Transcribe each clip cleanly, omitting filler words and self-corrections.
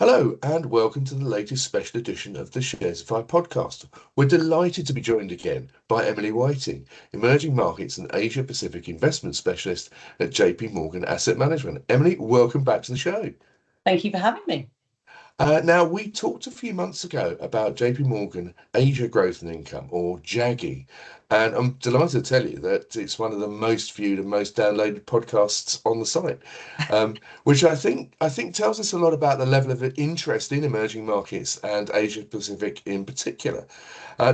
Hello and welcome to the latest special edition of the Sharesify podcast. We're delighted to be joined again by Emily Whiting, Emerging Markets and Asia Pacific Investment Specialist at JPMorgan Asset Management. Emily, welcome back to the show. Thank you for having me. Now, we talked a few months ago about JP Morgan Asia Growth and Income, or JAGI, and I'm delighted to tell you that it's one of the most viewed and most downloaded podcasts on the site, which I think tells us a lot about the level of interest in emerging markets and Asia Pacific in particular.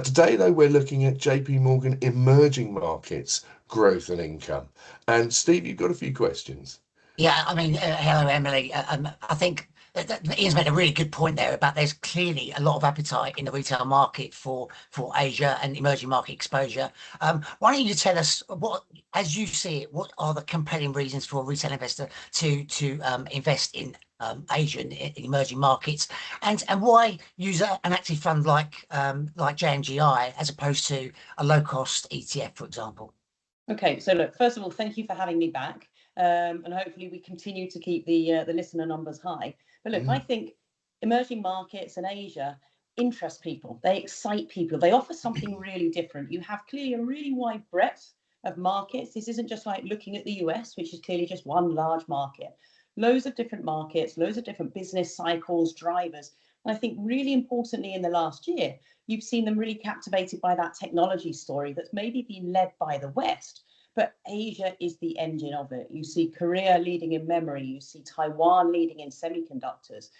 Today, though, we're looking at JP Morgan Emerging Markets Growth and Income, and Steve, you've got a few questions. Yeah, hello, Emily. I think that Ian's made a really good point there about there's clearly a lot of appetite in the retail market for Asia and emerging market exposure. Why don't you tell us what, as you see it, what are the compelling reasons for a retail investor to invest in Asia and in emerging markets, and why use an active fund like JMGI as opposed to a low cost ETF, for example? Okay, so look, first of all, thank you for having me back, and hopefully we continue to keep the listener numbers high. But look, I think emerging markets and Asia interest people. They excite people. They offer something really different. You have clearly a really wide breadth of markets. This isn't just like looking at the US, which is clearly just one large market. Loads of different markets, loads of different business cycles, drivers. And I think really importantly in the last year, you've seen them really captivated by that technology story that's maybe been led by the West, but Asia is the engine of it. You see Korea leading in memory, you see Taiwan leading in semiconductors.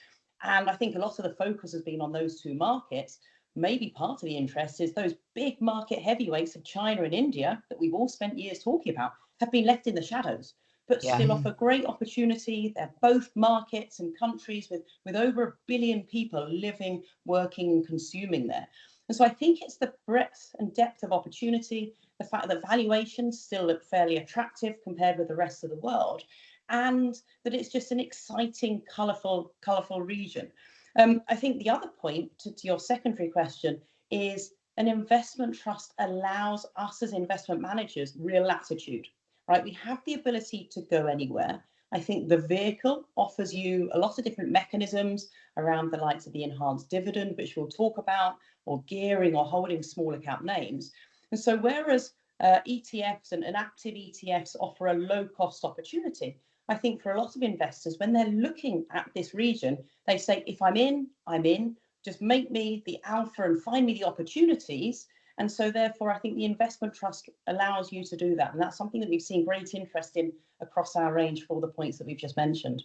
And I think a lot of the focus has been on those two markets. Maybe part of the interest is those big market heavyweights of China and India that we've all spent years talking about have been left in the shadows, but still offer great opportunity. They're both markets and countries with over 1 billion people living, working, and consuming there. And so I think it's the breadth and depth of opportunity, the fact that valuations still look fairly attractive compared with the rest of the world, and that it's just an exciting, colourful region. I think the other point to your secondary question is an investment trust allows us as investment managers real latitude, right? We have the ability to go anywhere. I think the vehicle offers you a lot of different mechanisms around the likes of the enhanced dividend, which we'll talk about, or gearing or holding small account names. And so whereas ETFs and active ETFs offer a low cost opportunity, I think for a lot of investors, when they're looking at this region, they say, if I'm in, I'm in. Just make me the alpha and find me the opportunities. And so therefore, I think the investment trust allows you to do that. And that's something that we've seen great interest in across our range for all the points that we've just mentioned.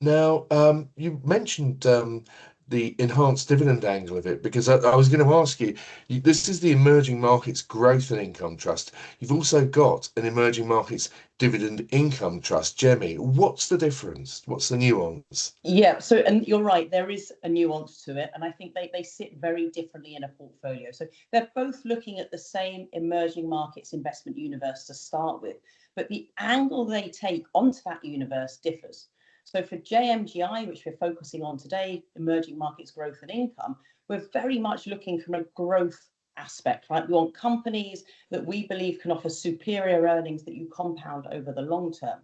Now, you mentioned the enhanced dividend angle of it, because I was going to ask you, this is the Emerging Markets Growth and Income Trust. You've also got an Emerging Markets Dividend Income Trust, GEMI. What's the difference? What's the nuance? Yeah, so, and you're right, there is a nuance to it. And I think they sit very differently in a portfolio. So they're both looking at the same emerging markets investment universe to start with, but the angle they take onto that universe differs. So for JMGI, which we're focusing on today, emerging markets growth and income, we're very much looking from a growth aspect, right? We want companies that we believe can offer superior earnings that you compound over the long term.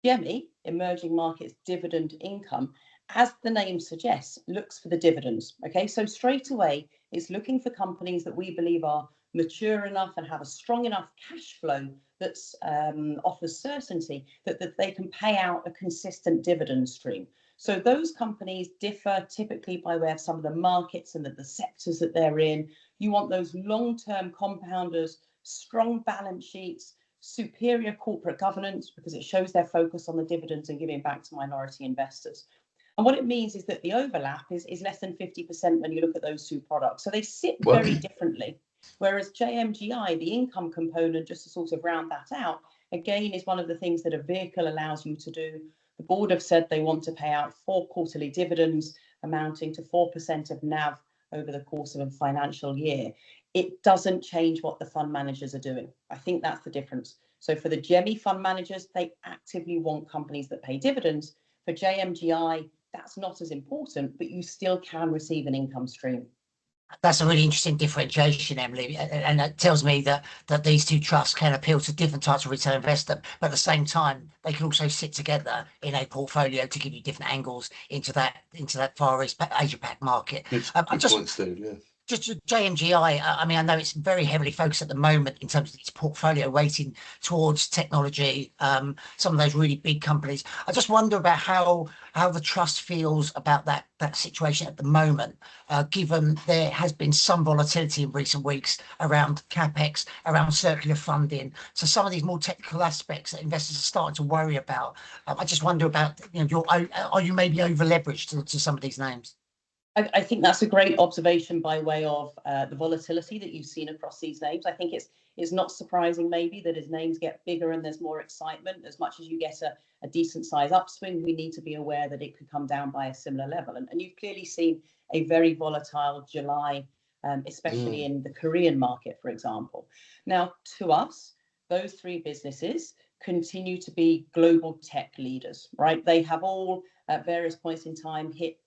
GEMI, emerging markets dividend income, as the name suggests, looks for the dividends. Okay, so straight away, it's looking for companies that we believe are mature enough and have a strong enough cash flow that offers certainty that they can pay out a consistent dividend stream. So those companies differ typically by way of some of the markets and the sectors that they're in. You want those long-term compounders, strong balance sheets, superior corporate governance, because it shows their focus on the dividends and giving back to minority investors. And what it means is that the overlap is less than 50% when you look at those two products. So they sit very differently. Whereas JMGI, the income component, just to sort of round that out, again, is one of the things that a vehicle allows you to do. The board have said they want to pay out 4 quarterly dividends amounting to 4% of NAV over the course of a financial year. It doesn't change what the fund managers are doing. I think that's the difference. So for the GEMI fund managers, they actively want companies that pay dividends. For JMGI, that's not as important, but you still can receive an income stream. That's a really interesting differentiation, Emily, and it tells me that these two trusts can appeal to different types of retail investor, but at the same time, they can also sit together in a portfolio to give you different angles into that Far East Asia Pac market. Good point, Steve. Yeah. Just JMGI, I mean, I know it's very heavily focused at the moment in terms of its portfolio weighting towards technology, some of those really big companies. I just wonder about how the trust feels about that situation at the moment, given there has been some volatility in recent weeks around CapEx, around circular funding. So some of these more technical aspects that investors are starting to worry about. I just wonder about, are you maybe over leveraged to some of these names? I think that's a great observation by way of the volatility that you've seen across these names. I think it's not surprising maybe that as names get bigger and there's more excitement, as much as you get a decent size upswing, we need to be aware that it could come down by a similar level. And you've clearly seen a very volatile July, especially in the Korean market, for example. Now, to us, those three businesses continue to be global tech leaders, right? They have all at various points in time hit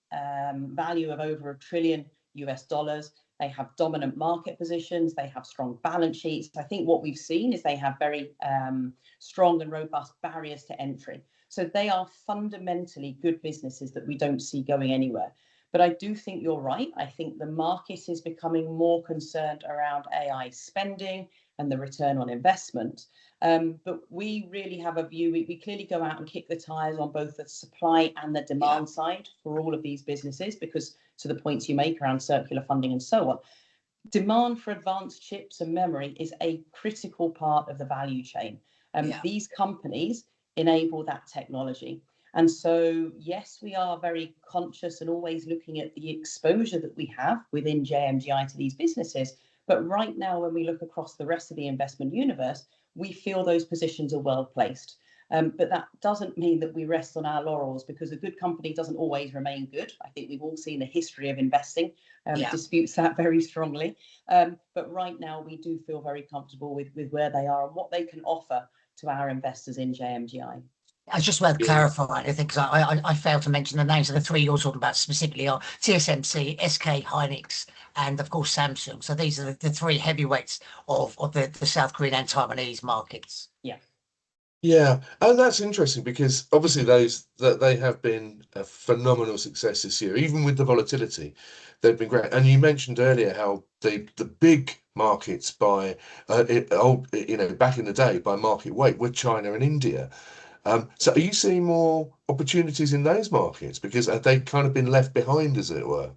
value of over $1 trillion. They have dominant market positions. They have strong balance sheets. I think what we've seen is they have very strong and robust barriers to entry. So they are fundamentally good businesses that we don't see going anywhere. But I do think you're right. I think the market is becoming more concerned around AI spending and the return on investment. But we really have a view. We clearly go out and kick the tires on both the supply and the demand side for all of these businesses, because to the points you make around circular funding and so on, demand for advanced chips and memory is a critical part of the value chain. These companies enable that technology. And so, yes, we are very conscious and always looking at the exposure that we have within JMGI to these businesses. But right now, when we look across the rest of the investment universe, we feel those positions are well placed. But that doesn't mean that we rest on our laurels, because a good company doesn't always remain good. I think we've all seen the history of investing disputes that very strongly. But right now, we do feel very comfortable with where they are and what they can offer to our investors in JMGI. I just want to clarify, I think, because I failed to mention the names of the three you're talking about specifically are TSMC, SK Hynix, and of course Samsung. So these are the three heavyweights of the South Korean and Taiwanese markets. Yeah, and that's interesting because obviously they have been a phenomenal success this year, even with the volatility. They've been great. And you mentioned earlier how the big markets back in the day by market weight were China and India. So are you seeing more opportunities in those markets, because they've kind of been left behind, as it were?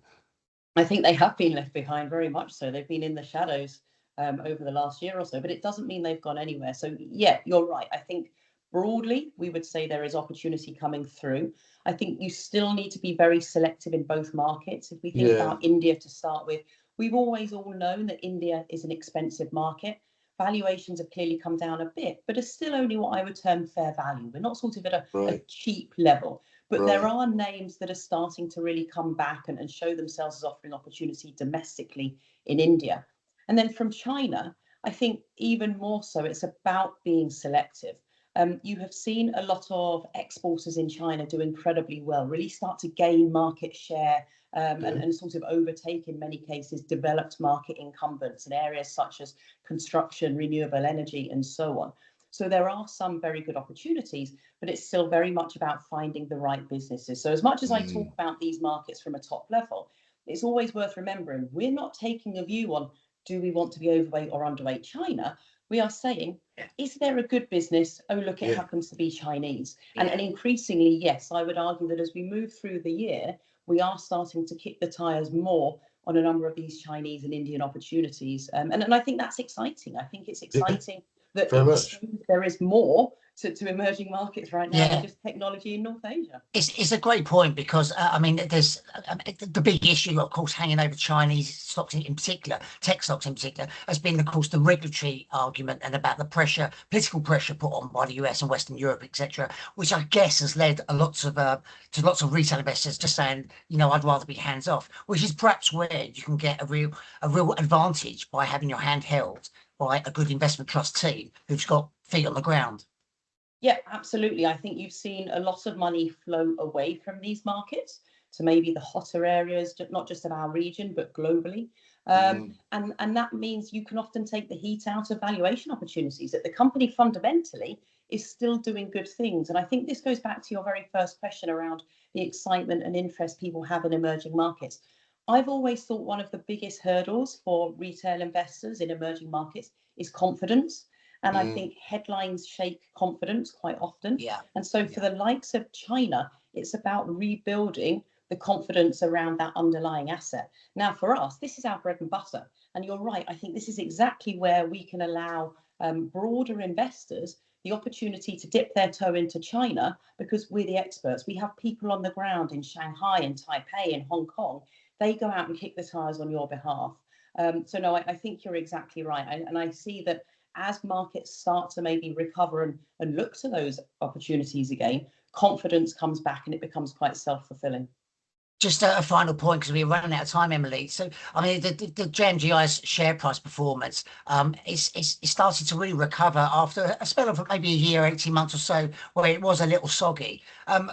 I think they have been left behind, very much so. They've been in the shadows over the last year or so, but it doesn't mean they've gone anywhere. So yeah, you're right. I think broadly, we would say there is opportunity coming through. I think you still need to be very selective in both markets. If we think about India to start with, we've always all known that India is an expensive market. Valuations have clearly come down a bit, but are still only what I would term fair value. We're not sort of at a cheap level, but there are names that are starting to really come back and show themselves as offering opportunity domestically in India. And then from China, I think even more so, it's about being selective. You have seen a lot of exporters in China do incredibly well, really start to gain market share and sort of overtake, in many cases, developed market incumbents in areas such as construction, renewable energy, and so on. So there are some very good opportunities, but it's still very much about finding the right businesses. So as much as I talk about these markets from a top level, it's always worth remembering we're not taking a view on, do we want to be overweight or underweight China? We are saying, is there a good business? Oh, look, it happens to be Chinese. And increasingly, yes, I would argue that as we move through the year, we are starting to kick the tires more on a number of these Chinese and Indian opportunities. And I think that's exciting. I think it's exciting that there is more to emerging markets right now than just technology in North Asia. It's a great point, because I mean, there's the big issue, of course, hanging over Chinese stocks in particular, tech stocks in particular, has been, of course, the regulatory argument and about the political pressure put on by the US and Western Europe, etc., which I guess has led to lots of retail investors just saying, I'd rather be hands off, which is perhaps where you can get a real advantage by having your hand held by a good investment trust team who's got feet on the ground. Yeah, absolutely. I think you've seen a lot of money flow away from these markets to maybe the hotter areas, not just of our region, but globally. And that means you can often take the heat out of valuation opportunities, that the company fundamentally is still doing good things. And I think this goes back to your very first question around the excitement and interest people have in emerging markets. I've always thought one of the biggest hurdles for retail investors in emerging markets is confidence. And I think headlines shake confidence quite often. And so for the likes of China, it's about rebuilding the confidence around that underlying asset. Now, for us, this is our bread and butter. And you're right, I think this is exactly where we can allow broader investors the opportunity to dip their toe into China, because we're the experts. We have people on the ground in Shanghai, in Taipei, in Hong Kong. They go out and kick the tires on your behalf. So no, I think you're exactly right. And I see that as markets start to maybe recover and look to those opportunities again, confidence comes back and it becomes quite self-fulfilling. Just a final point, because we're running out of time, Emily. So, I mean, the JMGI's share price performance is started to really recover after a spell of maybe a year, 18 months or so, where it was a little soggy.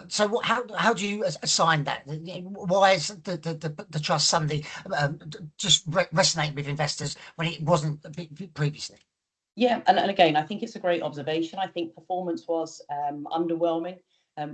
So how do you assign that? Why is the trust suddenly just resonating with investors when it wasn't previously? Yeah, and again, I think it's a great observation. I think performance was underwhelming.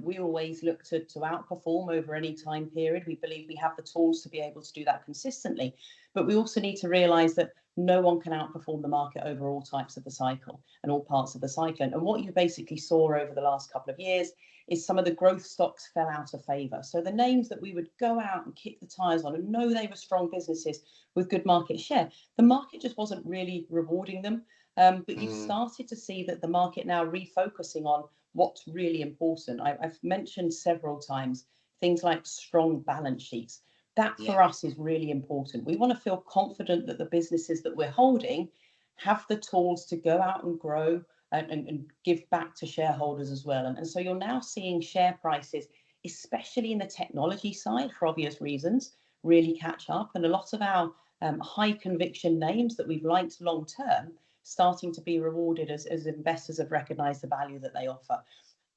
We always look to outperform over any time period. We believe we have the tools to be able to do that consistently. But we also need to realise that no one can outperform the market over all types of the cycle and all parts of the cycle. And what you basically saw over the last couple of years is some of the growth stocks fell out of favour. So the names that we would go out and kick the tyres on and know they were strong businesses with good market share, the market just wasn't really rewarding them. But you've started to see that the market now refocusing on what's really important. I've mentioned several times things like strong balance sheets. That for us is really important. We want to feel confident that the businesses that we're holding have the tools to go out and grow and give back to shareholders as well. And so you're now seeing share prices, especially in the technology side, for obvious reasons, really catch up. And a lot of our high conviction names that we've liked long term starting to be rewarded as investors have recognized the value that they offer.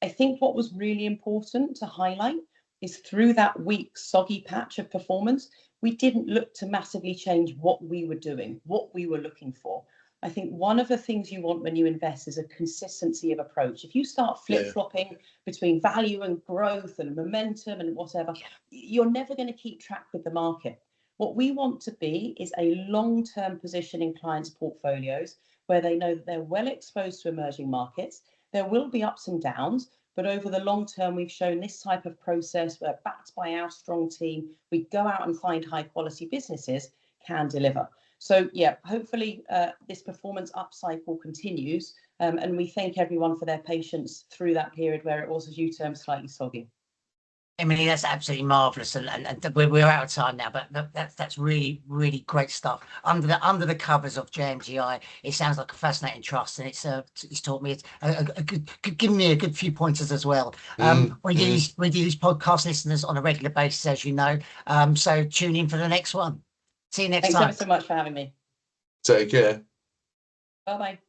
I think what was really important to highlight is through that weak, soggy patch of performance, we didn't look to massively change what we were doing, what we were looking for. I think one of the things you want when you invest is a consistency of approach. If you start flip-flopping between value and growth and momentum and whatever, you're never going to keep track with the market. What we want to be is a long-term position in clients' portfolios where they know that they're well exposed to emerging markets. There will be ups and downs, but over the long term, we've shown this type of process where, backed by our strong team, we go out and find high quality businesses can deliver. So yeah, hopefully this performance upcycle continues, and we thank everyone for their patience through that period where it was, as you termed, slightly soggy. Emily, that's absolutely marvellous, and we're out of time now, but that's really, really great stuff. Under the covers of JMGI, it sounds like a fascinating trust, and it's taught me given me a good few pointers as well. We do these podcast listeners on a regular basis, as you know. So tune in for the next one. See you next time. Thanks ever so much for having me. Take care. Bye bye.